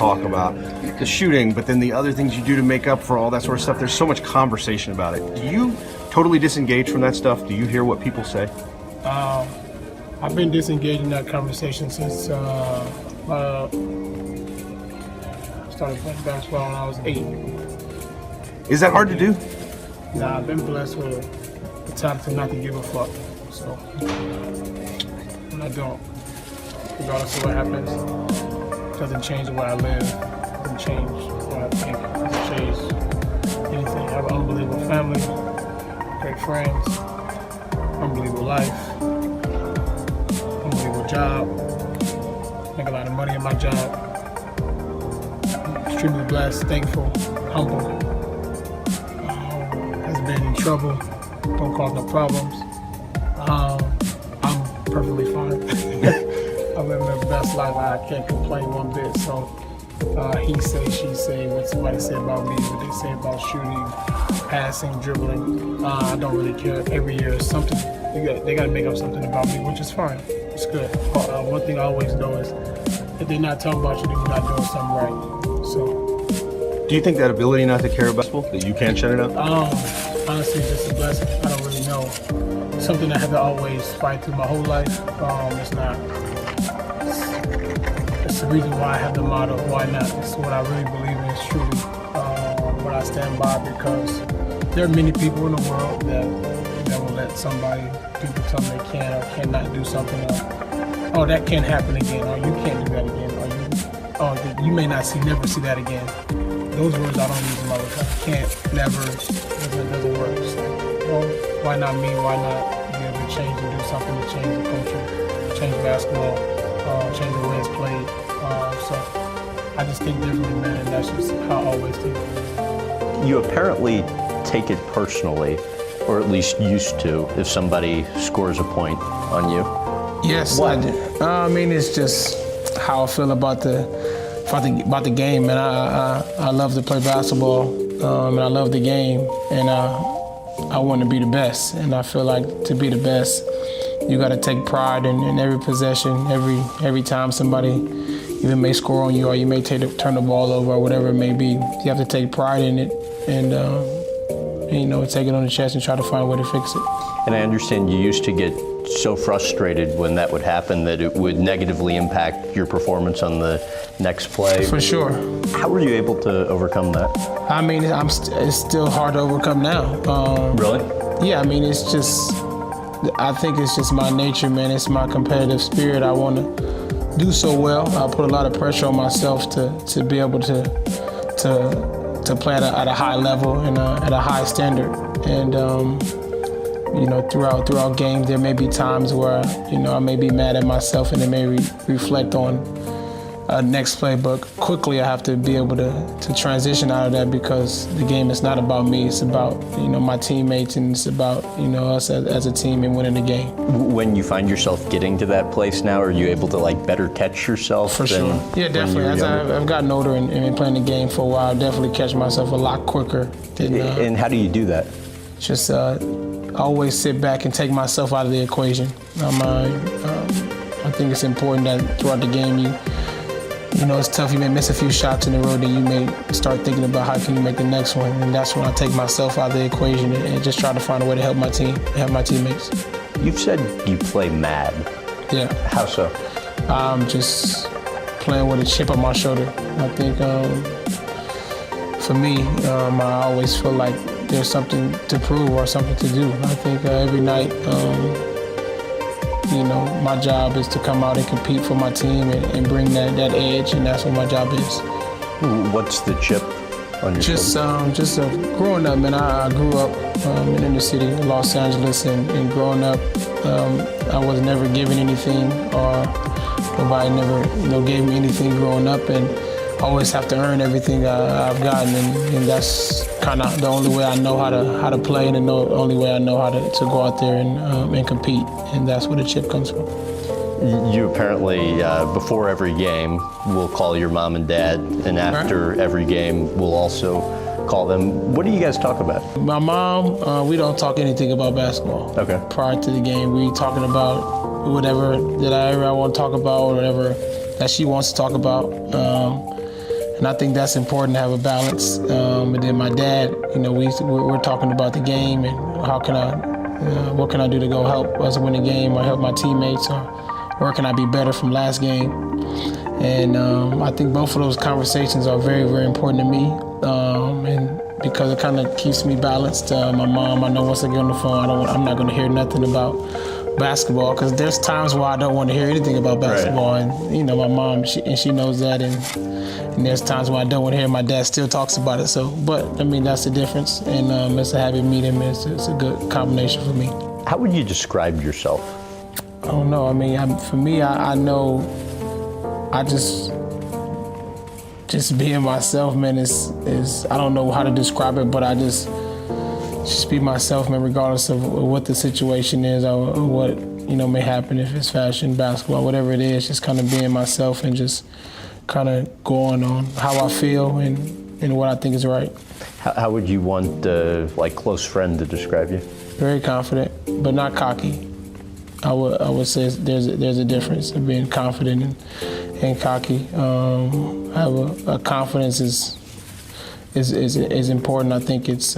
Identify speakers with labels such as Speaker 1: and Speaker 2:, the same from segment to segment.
Speaker 1: talk about the shooting, but then the other things you do to make up for all that sort of stuff. There's so much conversation about it. Do you totally disengage from that stuff? Do you hear what people say?
Speaker 2: I've been disengaged in that conversation since started playing basketball when I was 8.
Speaker 1: Is that hard to do?
Speaker 2: Nah, I've been blessed with the talent to not to give a fuck. So, when I don't, regardless of what happens, it doesn't change the way I live, it doesn't change what I think, it doesn't change anything. I have an unbelievable family, great friends, unbelievable life, unbelievable job, make a lot of money in my job. I'm extremely blessed, thankful, humble. Has been in trouble, don't cause no problems. I'm perfectly fine. I'm living the best life. I can't complain one bit. So he say, she say, what somebody say about me, what they say about shooting, passing, dribbling. I don't really care. Every year is something. They got to make up something about me, which is fine. It's good. One thing I always know is if they're not talking about you, then you're not doing something right. So.
Speaker 1: Do you think that ability not to care about basketball, that you can shut it up?
Speaker 2: Honestly, it's just a blessing. I don't really know. Something I had to always fight through my whole life. It's the reason why I have the motto, why not? It's what I really believe in. It's truly what I stand by, because there are many people in the world that will let people tell them they can or cannot do something. Oh, that can't happen again. Or you can't do that again. Or you may not never see that again. Those words I don't use them all the time. Can't, never, it doesn't work. So, well, why not me? Why not be able to change and do something to change the culture, change basketball, change the way it's played. So I just think differently, man, and that's just how I always think.
Speaker 3: You apparently take it personally, or at least used to, if somebody scores a point on you.
Speaker 2: Yes, I do. I mean, it's just how I feel about the game, and I love to play basketball, and I love the game, and I want to be the best. And I feel like to be the best, you got to take pride in every possession, every time somebody even may score on you, or you may turn the ball over, or whatever it may be. You have to take pride in it, and take it on the chest and try to find a way to fix it.
Speaker 3: And I understand you used to get so frustrated when that would happen that it would negatively impact your performance on the next play.
Speaker 2: For sure.
Speaker 3: How were you able to overcome that?
Speaker 2: I mean, it's still hard to overcome now.
Speaker 3: Really?
Speaker 2: Yeah, I mean, I think it's just my nature, man. It's my competitive spirit. I want to do so well. I put a lot of pressure on myself to be able to play at a high level and at a high standard. And throughout games, there may be times where, I may be mad at myself and it may reflect on next play, but quickly I have to be able to transition out of that, because the game is not about me. It's about, my teammates, and it's about, us as a team and winning the game.
Speaker 3: When you find yourself getting to that place now, are you able to better catch yourself?
Speaker 2: For sure. Yeah, definitely. As I've gotten older and been playing the game for a while, I definitely catch myself a lot quicker.
Speaker 3: And how do you do that?
Speaker 2: Just always sit back and take myself out of the equation. I think it's important that throughout the game, it's tough. You may miss a few shots in a row, then you may start thinking about how can you make the next one. And that's when I take myself out of the equation and just try to find a way to help my team, help my teammates.
Speaker 3: You've said you play mad.
Speaker 2: Yeah.
Speaker 3: How so?
Speaker 2: Just playing with a chip on my shoulder. I think for me, I always feel like there's something to prove or something to do. I think every night, my job is to come out and compete for my team and bring that edge, and that's what my job is.
Speaker 3: What's the chip on your shoulder?
Speaker 2: Just growing up, man. I grew up in the city of Los Angeles, and growing up, I was never given anything, or nobody never gave me anything growing up, and I always have to earn everything I've gotten, and that's kind of the only way I know how to play, and the only way I know how to go out there and compete, and that's where the chip comes from.
Speaker 3: You apparently, before every game, will call your mom and dad, and after every game, will also call them. What do you guys talk about?
Speaker 2: My mom, we don't talk anything about basketball.
Speaker 3: Okay.
Speaker 2: Prior to the game, we talking about whatever that I want to talk about, or whatever that she wants to talk about. And I think that's important to have a balance. And then my dad, you know, we're talking about the game and what can I do to go help us win the game or help my teammates, or where can I be better from last game? And I think both of those conversations are very, very important to me. And because it kind of keeps me balanced. My mom, I know once I get on the phone, I'm not going to hear nothing about basketball, because there's times where I don't want to hear anything about basketball. Right. And you know, my mom, she knows that, and there's times when I don't want to hear. My dad still talks about it. So, but I mean, that's the difference. And it's a happy meeting. It's a good combination for me.
Speaker 3: How would you describe yourself?
Speaker 2: I don't know. I mean, for me, I know I just being myself, man, is I don't know how to describe it, but I just be myself, man, regardless of what the situation is or what, you know, may happen, if it's fashion, basketball, whatever it is, just kind of being myself and just kind of going on how I feel and what I think is right.
Speaker 3: How would you want like close friend to describe you?
Speaker 2: Very confident, but not cocky. I would say there's a difference of being confident and cocky. I have a confidence is important. I think it's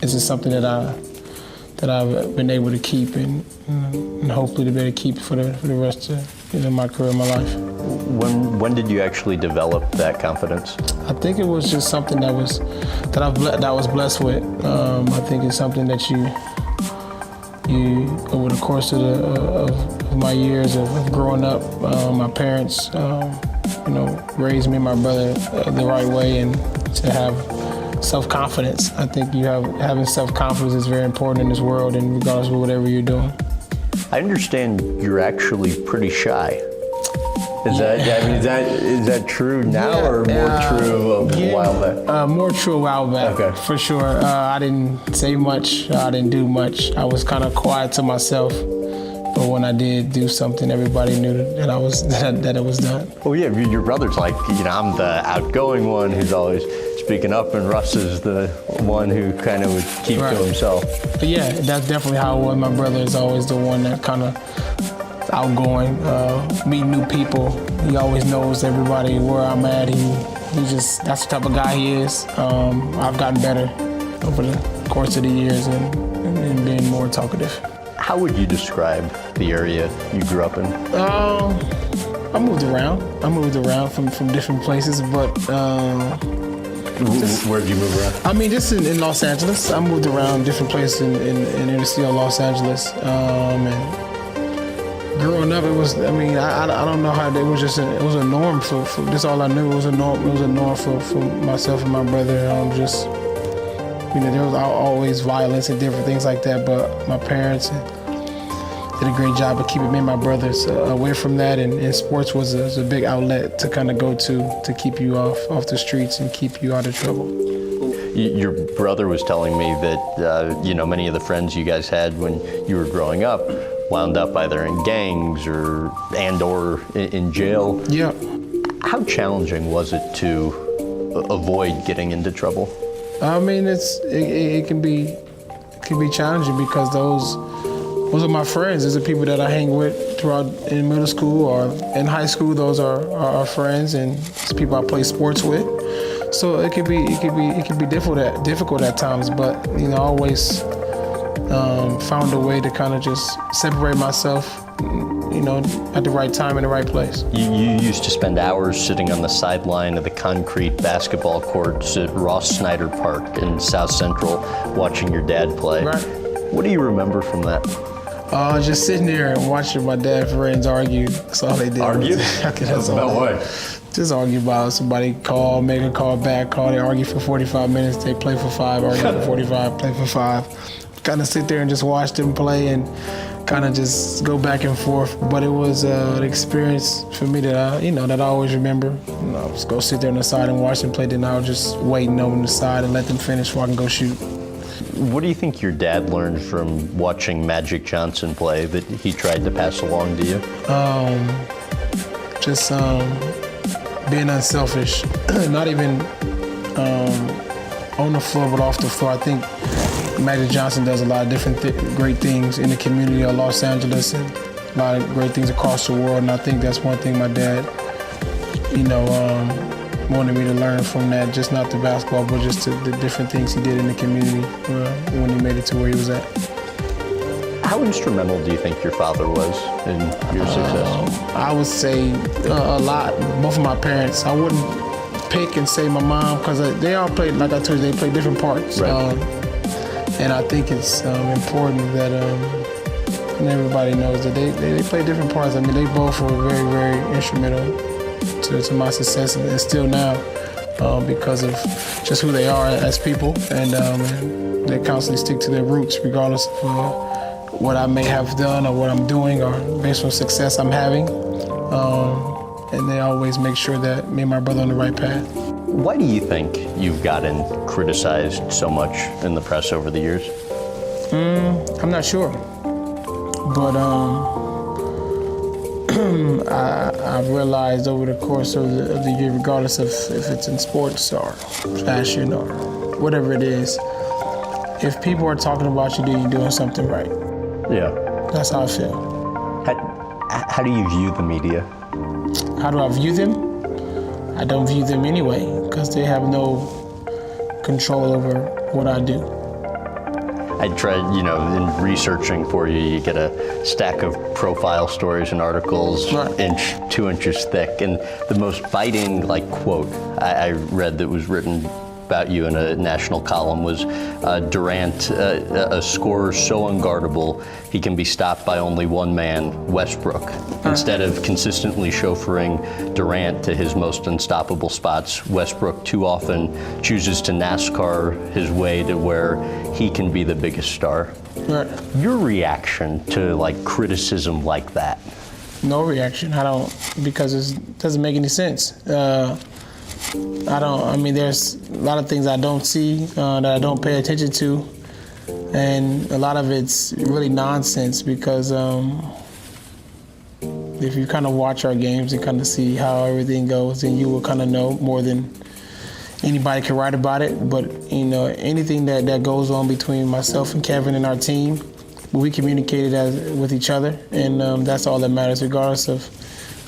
Speaker 2: just something that I've been able to keep and hopefully to be able to keep for the rest of my career, my life.
Speaker 3: When did you actually develop that confidence?
Speaker 2: I think it was just something that I was blessed with. I think it's something that you over the course of my years of growing up, my parents, raised me and my brother the right way, and to have self-confidence. I think having self-confidence is very important in this world, and regardless of whatever you're doing.
Speaker 3: I understand you're actually pretty shy. Is that true now, or more true a while back?
Speaker 2: More true a while back,
Speaker 3: okay.
Speaker 2: For sure. I didn't say much. I didn't do much. I was kind of quiet to myself. But when I did do something, everybody knew that it was done.
Speaker 3: Well, yeah, your brother's like, I'm the outgoing one who's always speaking up, and Russ is the one who kind of would keep to himself.
Speaker 2: But yeah, that's definitely how it was. My brother is always the one that kind of outgoing, meet new people. He always knows everybody where I'm at. That's the type of guy he is. I've gotten better over the course of the years and being more talkative.
Speaker 3: How would you describe the area you grew up in?
Speaker 2: I moved around from different places, but
Speaker 3: where'd you move around?
Speaker 2: I mean, just in Los Angeles. I moved around different places in inner city of Los Angeles, and growing up, it was. I mean, I don't know how it was. It was a norm for. That's all I knew. It was a norm. It was a norm for myself and my brother. There was always violence and different things like that. But my parents did a great job of keeping me and my brothers away from that. And sports was a big outlet to kind of go to keep you off the streets and keep you out of trouble.
Speaker 3: Your brother was telling me that many of the friends you guys had when you were growing up wound up either in gangs or in jail.
Speaker 2: Yeah. How
Speaker 3: challenging was it to avoid getting into trouble?
Speaker 2: I mean, it can be challenging because those are my friends. Those are people that I hang with throughout in middle school or in high school. Those are our friends, and it's people I play sports with. So it could be difficult at times, but I always found a way to kind of just separate myself, at the right time in the right place.
Speaker 3: You used to spend hours sitting on the sideline of the concrete basketball courts at Ross Snyder Park in South Central watching your dad play.
Speaker 2: Right.
Speaker 3: What do you remember from that?
Speaker 2: Just sitting there and watching my dad friends argue. That's all they did.
Speaker 3: Argue? About what?
Speaker 2: Just argue about somebody make a call back, they argue for 45 minutes, they play for 5, argue for 45, play for 5. Kind of sit there and just watch them play and kind of just go back and forth. But it was an experience for me that I always remember. I just go sit there on the side and watch them play, then I was just waiting over the side and let them finish so I can go shoot.
Speaker 3: What do you think your dad learned from watching Magic Johnson play that he tried to pass along to you?
Speaker 2: Just being unselfish, not even on the floor, but off the floor. I think Magic Johnson does a lot of different great things in the community of Los Angeles and a lot of great things across the world. And I think that's one thing my dad, wanted me to learn from that, just not the basketball, but just the different things he did in the community when he made it to where he was at.
Speaker 3: How instrumental do you think your father was in your success?
Speaker 2: I would say a lot. Both of my parents. I wouldn't pick and say my mom because they all played, like I told you, they played different parts.
Speaker 3: Right.
Speaker 2: And I think it's important that and everybody knows that they play different parts. I mean, they both were very, very instrumental to my success and still now because of just who they are as people. And they constantly stick to their roots regardless of what I may have done or what I'm doing or based on success I'm having. And they always make sure that me and my brother are on the right path.
Speaker 3: Why do you think you've gotten criticized so much in the press over the years?
Speaker 2: I'm not sure. But I've realized over the course of the year, regardless of if it's in sports or fashion or whatever it is, if people are talking about you, then you're doing something right.
Speaker 3: Yeah.
Speaker 2: That's how I feel.
Speaker 3: How do you view the media?
Speaker 2: How do I view them? I don't view them anyway, because they have no control over what I do.
Speaker 3: I tried, in researching for you, you get a stack of profile stories and articles,
Speaker 2: Right.
Speaker 3: 2 inches thick, and the most biting, quote I read that was written about you in a national column was Durant, a scorer so unguardable he can be stopped by only one man, Westbrook. Instead of consistently chauffeuring Durant to his most unstoppable spots, Westbrook too often chooses to NASCAR his way to where he can be the biggest star.
Speaker 2: Right.
Speaker 3: Your reaction to criticism like that?
Speaker 2: No reaction. I don't, because it doesn't make any sense. There's a lot of things I don't see, that I don't pay attention to. And a lot of it's really nonsense because if you kind of watch our games and kind of see how everything goes, then you will kind of know more than anybody can write about it. But, anything that goes on between myself and Kevin and our team, we communicated with each other. And that's all that matters, regardless of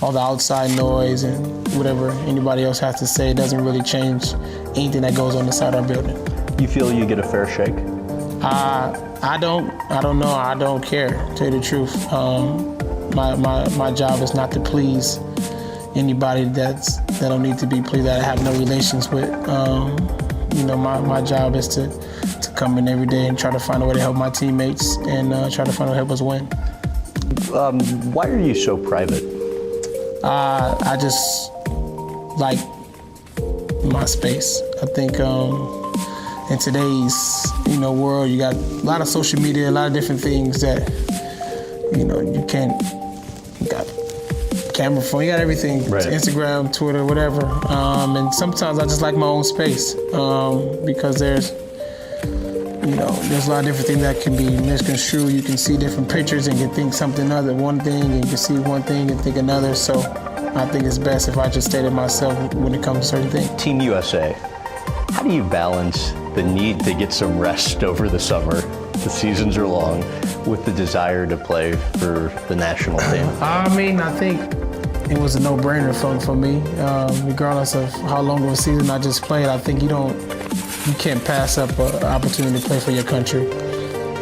Speaker 2: all the outside noise and whatever anybody else has to say. It doesn't really change anything that goes on inside our building.
Speaker 3: You feel you get a fair shake?
Speaker 2: I don't know. I don't care, to tell you the truth. My job is not to please anybody that don't need to be pleased, that I have no relations with. My job is to come in every day and try to find a way to help my teammates and try to find a way to help us win.
Speaker 3: Why are you so private?
Speaker 2: I just like my space. I think in today's world, you got a lot of social media, a lot of different things that you can't. You got camera phone, you got everything,
Speaker 3: right.
Speaker 2: Instagram, Twitter, whatever. And sometimes I just like my own space because there's a lot of different things that can be misconstrued. You can see different pictures and you think something other, one thing, and you can see one thing and think another. So I think it's best if I just stay to myself when it comes to certain things.
Speaker 3: Team USA, how do you balance the need to get some rest over the summer, the seasons are long, with the desire to play for the national team?
Speaker 2: I think it was a no-brainer for me. Regardless of how long of a season I just played, I think you can't pass up an opportunity to play for your country.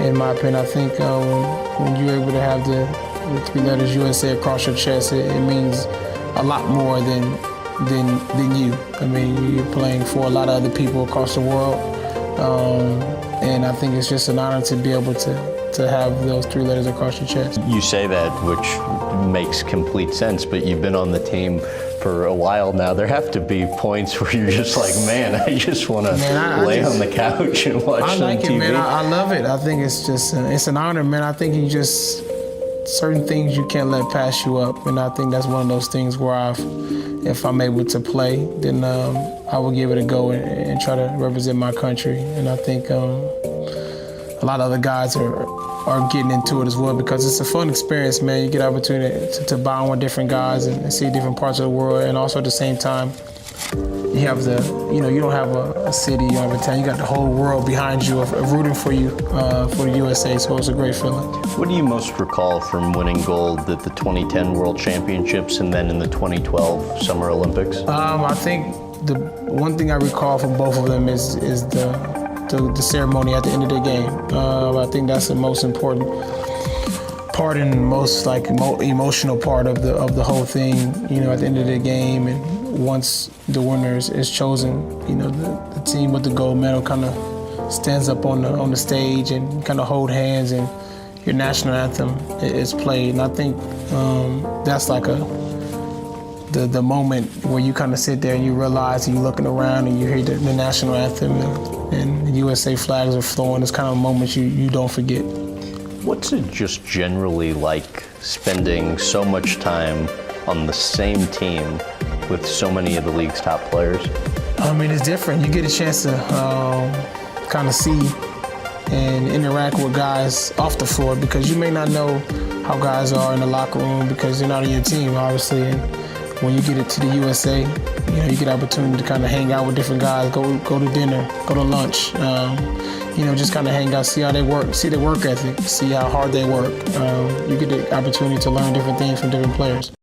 Speaker 2: In my opinion, I think when you're able to have the 3 letters USA across your chest, it means a lot more than you. I mean, you're playing for a lot of other people across the world, and I think it's just an honor to be able to have those 3 letters across your chest.
Speaker 3: You say that, which makes complete sense, but you've been on the team for a while now. There have to be points where you're just like, man, I just want to lay on the couch and watch some TV.
Speaker 2: I like it, man. I love it. I think it's just, it's an honor, man. I think certain things you can't let pass you up, and I think that's one of those things where if I'm able to play, then I will give it a go and try to represent my country. And I think a lot of other guys are getting into it as well because it's a fun experience, man. You get an opportunity to bond with different guys and see different parts of the world, and also at the same time, you have you don't have a city, you don't have a town, you got the whole world behind you of rooting for you for the USA, so it's a great feeling.
Speaker 3: What do you most recall from winning gold at the 2010 World Championships and then in the 2012 Summer Olympics?
Speaker 2: I think the one thing I recall from both of them is the ceremony at the end of the game. I think that's the most important part and most like emotional part of the whole thing. You know, at the end of the game, and once the winner is chosen, you know, the team with the gold medal kind of stands up on the stage and kind of hold hands, and your national anthem is played. And I think that's like the moment where you kind of sit there and you realize, and you're looking around and you hear the national anthem and the USA flags are flowing. It's kind of a moment you don't forget.
Speaker 3: What's it just generally like spending so much time on the same team with so many of the league's top players?
Speaker 2: I mean, it's different. You get a chance to kind of see and interact with guys off the floor, because you may not know how guys are in the locker room because they're not on your team, obviously. And when you get it to the USA, you know, you get an opportunity to kind of hang out with different guys, go to dinner, go to lunch, you know, just kind of hang out, see how they work, see their work ethic, see how hard they work. You get the opportunity to learn different things from different players.